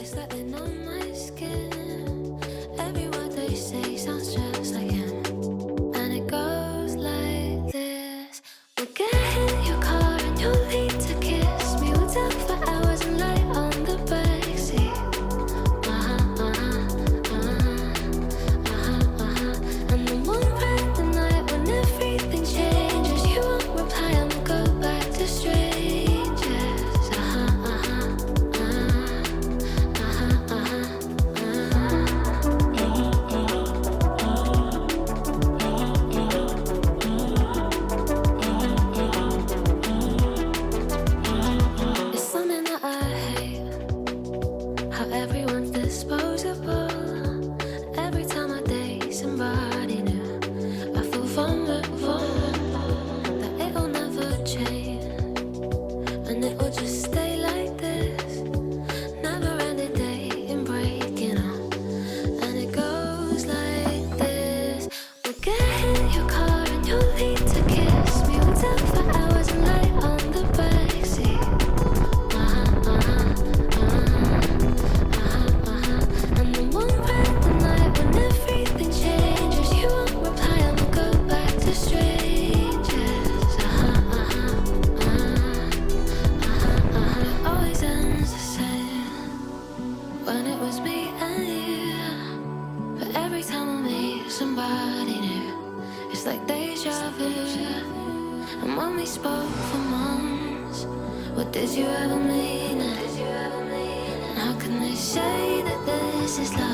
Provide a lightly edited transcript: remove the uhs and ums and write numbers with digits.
It's like they know my skin. Every word they say sounds just like him. And it goes like this. We'll get in your car and you'll need to kiss me. We'll talk for hours and lie on the backseat. And then one random night when everything changes, you won't reply and we'll go back to strangers. It's something that I hate, how everyone's disposable. Every time I date somebody new, I feel vulnerable, that it'll never change, and it will just stay like this. Never ending dating, breaking up, and it goes like this. We'll get in your car and you'll need to kiss me. We'll talk for hours and lie on the backseat. And then one random night when everything changes, you won't reply and we'll go back to strangers. It always ends the same when it was me and you. But every time I meet somebody new, it's like deja vu. And when we spoke for months, what did you ever mean? And how can they say that this is love?